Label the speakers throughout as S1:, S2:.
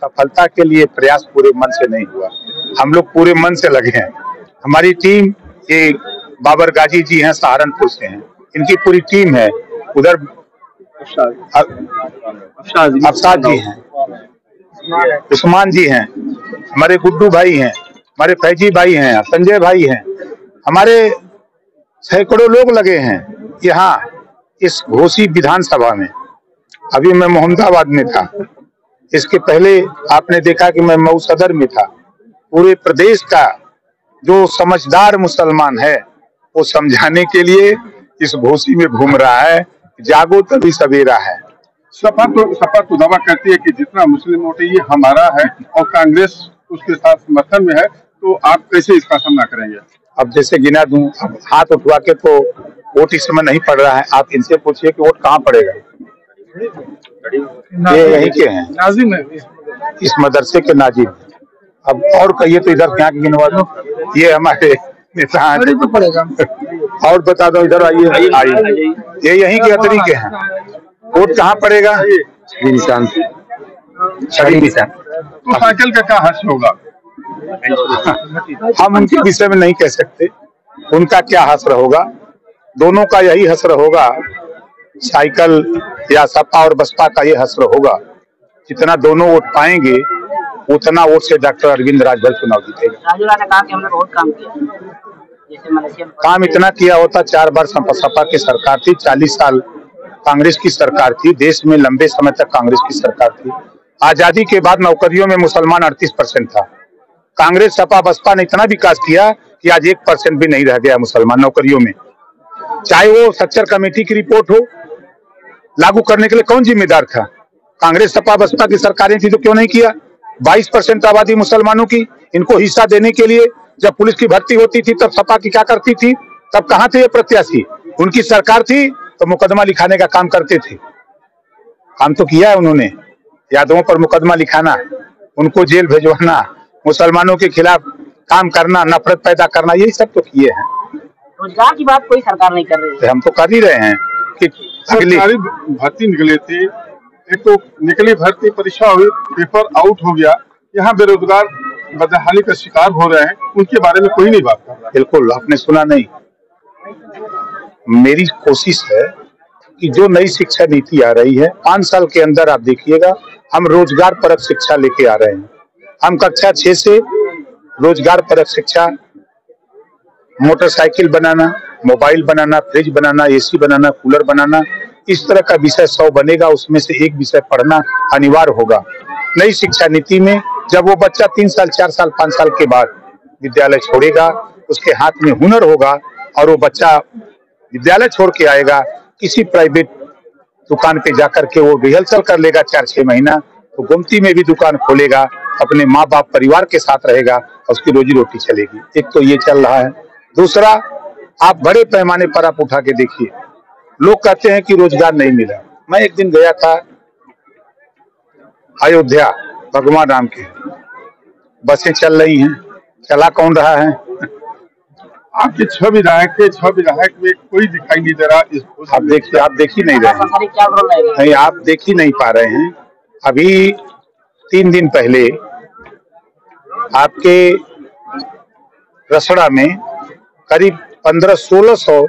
S1: सफलता के लिए प्रयास पूरे मन से नहीं हुआ, हम लोग पूरे मन से लगे हैं। हमारी टीम ये बाबर गाजी जी हैं, सहारनपुर से हैं, इनकी पूरी टीम है। उधर अफसाद जी हैं, उस्मान जी हैं, हमारे गुड्डू भाई हैं, हमारे फैजी भाई हैं, संजय भाई हैं, हमारे सैकड़ों लोग लगे हैं यहाँ इस घोसी विधानसभा में। अभी मैं मोहम्मदाबाद में था, इसके पहले आपने देखा कि मैं मऊ सदर में था। पूरे प्रदेश का जो समझदार मुसलमान है वो समझाने के लिए इस घोसी में घूम रहा है, जागो तभी सवेरा है।
S2: सपा तो दावा करती है कि जितना मुस्लिम वोट ये हमारा है और कांग्रेस उसके साथ समर्थन में है, तो आप कैसे इसका सामना करेंगे?
S1: अब जैसे गिना दूं, अब हाथ उठवा के तो वोट इस समय नहीं पड़ रहा है, आप इनसे पूछिए कि वोट कहाँ पड़ेगा। ये यही के हैं,
S2: नाजिम है
S1: इस मदरसे के नाजिम। अब और कहिए तो इधर क्या गिनवा दो, ये हमारे नेता हैं तो पड़ेगा। और बता दो, इधर आइए, आइए, ये यही के अतरी के हैं। वोट कहाँ पड़ेगा? निशान, सही निशान।
S2: तो साइकिल का क्या हश्र होगा?
S1: हम उनके विषय में नहीं कह सकते उनका क्या हश्र होगा। दोनों का यही हश्र होगा, साइकिल या सपा और बसपा का ये हश्र होगा। जितना दोनों वोट पाएंगे उतना वोट से डॉक्टर अरविंद राजभर चुनाव जीतेगा।
S3: ने कहा कि हमने बहुत काम किया, जैसे मलेशिया
S1: काम इतना किया होता, 4 बार सपा की सरकार थी, 40 साल कांग्रेस की सरकार थी, देश में लंबे समय तक कांग्रेस की सरकार थी। आजादी के बाद नौकरियों में मुसलमान 38% था। कांग्रेस सपा बसपा ने इतना विकास किया कि आज 1% भी नहीं रह गया मुसलमान नौकरियों में। चाहे वो सच्चर कमेटी की रिपोर्ट हो, लागू करने के लिए कौन जिम्मेदार था? कांग्रेस सपा बसपा की सरकारें थी तो क्यों नहीं किया? 22% आबादी मुसलमानों की, इनको हिस्सा देने के लिए जब पुलिस की भर्ती होती थी तब सपा की क्या करती थी? तब कहाँ थे ये प्रत्याशी? उनकी सरकार थी तो मुकदमा लिखाने का काम करते थे। काम तो किया है उन्होंने, यादवों पर मुकदमा लिखाना, उनको जेल भेजवाना, मुसलमानों के खिलाफ काम करना, नफरत पैदा करना, यही सब तो किए हैं।
S3: रोजगार की बात कोई सरकार नहीं कर रही है।
S1: हम तो कर ही रहे हैं कि
S2: अगली भर्ती निकले थे, एक तो निकली भर्ती, परीक्षा हुई, पेपर आउट हो गया, यहाँ बेरोजगार बदहाली का शिकार हो रहे हैं, उनके बारे में कोई नहीं बात कर रहा।
S1: बिल्कुल, आपने सुना नहीं। मेरी कोशिश है कि जो नई शिक्षा नीति आ रही है 5 साल के अंदर आप देखिएगा, हम रोजगार परक शिक्षा लेके आ रहे हैं। हम कक्षा 6 से रोजगार परक शिक्षा, मोटरसाइकिल बनाना, मोबाइल बनाना, फ्रिज बनाना, एसी बनाना, कूलर बनाना, इस तरह का विषय 100 बनेगा, उसमें से एक विषय पढ़ना अनिवार्य होगा। नई शिक्षा नीति में जब वो बच्चा 3 साल 4 साल 5 साल के बाद विद्यालय छोड़ेगा, उसके हाथ में हुनर होगा और वो बच्चा विद्यालय छोड़ के आएगा, किसी प्राइवेट दुकान पे जाकर के वो रिहर्सल कर लेगा 4-6 महीना, तो गोमती में भी दुकान खोलेगा, अपने माँ बाप परिवार के साथ रहेगा और उसकी रोजी रोटी चलेगी। एक तो ये चल रहा है। दूसरा, आप बड़े पैमाने पर आप उठा के देखिए, लोग कहते हैं कि रोजगार नहीं मिला। मैं एक दिन गया था अयोध्या, भगवान राम के, बसें चल रही हैं, चला कौन रहा है?
S2: आपके 6 विधायक में कोई दिखाई नहीं दे रहा।
S1: आप देख ही नहीं रहे हैं, नहीं आप देख ही नहीं पा रहे हैं। अभी 3 दिन पहले आपके रसड़ा में करीब 1500-1600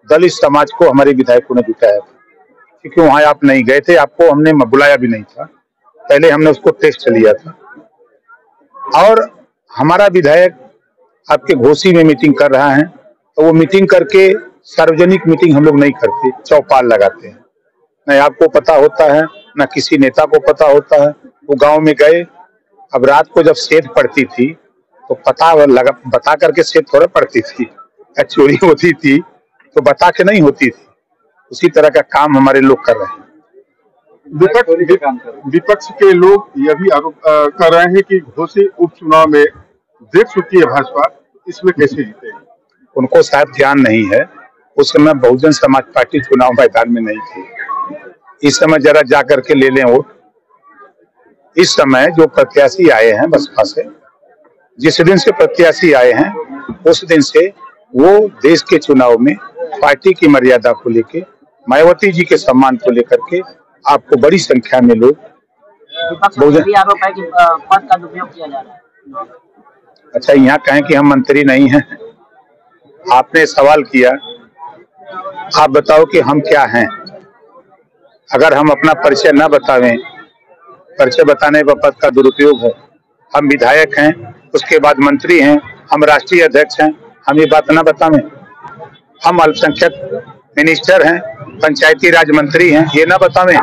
S1: दलित समाज को हमारे विधायकों ने जुटाया था, क्योंकि वहां आप नहीं गए थे, आपको हमने बुलाया भी नहीं था। पहले हमने उसको टेस्ट लिया था। और हमारा विधायक आपके घोसी में मीटिंग कर रहा है, तो वो मीटिंग करके, सार्वजनिक मीटिंग हम लोग नहीं करते, चौपाल लगाते हैं। न आपको पता होता है, न किसी नेता को पता होता है। वो गांव में गए, अब रात को जब सेध पड़ती थी तो बता करके सेध थोड़ा पड़ती थी, या चोरी होती थी तो बता के नहीं होती थी। उसी तरह का काम हमारे लोग कर रहे हैं।
S2: विपक्ष के लोग यह भी आरोप कर रहे हैं कि घोसी उपचुनाव में देख चुकी है भाजपा, इसमें कैसे जीते?
S1: उनको शायद ध्यान नहीं है, उस समय बहुजन समाज पार्टी चुनाव मैदान में नहीं थी। इस समय जरा जाकर के ले लें वोट। इस समय जो प्रत्याशी आए हैं बसपा से, जिस दिन से प्रत्याशी आए हैं उस दिन से वो देश के चुनाव में पार्टी की मर्यादा को लेके, मायावती जी के सम्मान को लेकर के आपको बड़ी संख्या में लोग
S3: विपक्ष का भी आरोप है कि पद का दुरुपयोग किया जा रहा है।
S1: अच्छा, यहाँ कहें कि हम मंत्री नहीं हैं। आपने सवाल किया, आप बताओ कि हम क्या हैं। अगर हम अपना परिचय न बतावें, परिचय बताने पर पद का दुरुपयोग है। हम विधायक हैं, उसके बाद मंत्री हैं, हम राष्ट्रीय अध्यक्ष हैं, हम ये बात न बतावें। हम अल्पसंख्यक मिनिस्टर हैं, पंचायती राज मंत्री हैं, ये न बतावें।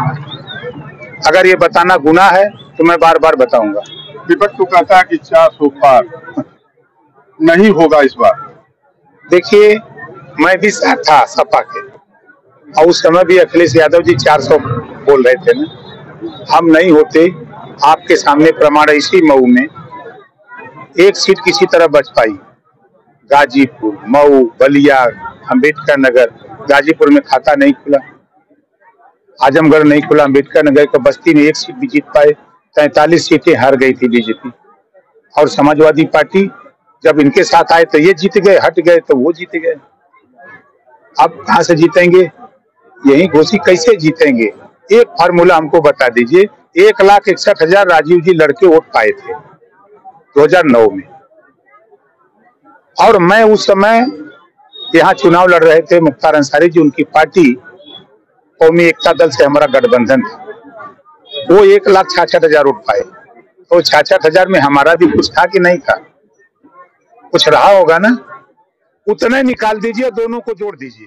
S1: अगर ये बताना गुनाह है तो मैं बार बार बताऊंगा।
S2: विपक्ष को कहता है कि 400 पार नहीं होगा इस बार।
S1: देखिए, मैं भी साथ था सपा के, और उस समय भी अखिलेश यादव जी 400 बोल रहे थे ना। हम नहीं होते, आपके सामने प्रमाण है। इसी मऊ में एक सीट किसी तरह बच पाई। गाजीपुर, मऊ, बलिया, अंबेडकर नगर। गाजीपुर में खाता नहीं खुला, आजमगढ़ नहीं खुला, अंबेडकर नगर को बस्ती में एक सीट भी जीत पाए। 43 सीटें हार गई थी बीजेपी। और समाजवादी पार्टी जब इनके साथ आए तो ये जीत गए, हट गए तो वो जीत गए। अब कहां से जीतेंगे? यही घोषी कैसे जीतेंगे? एक फार्मूला हमको बता दीजिए। 1,61,000 राजीव जी लड़के वोट पाए थे 2009 में, और मैं उस समय यहाँ चुनाव लड़ रहे थे। मुख्तार अंसारी जी, उनकी पार्टी कौमी एकता दल से हमारा गठबंधन था। वो 1,66,000 वोट पाए। तो 66,000 में हमारा भी कुछ था कि नहीं था? कुछ रहा होगा ना। उतने निकाल दीजिए, दोनों को जोड़ दीजिए।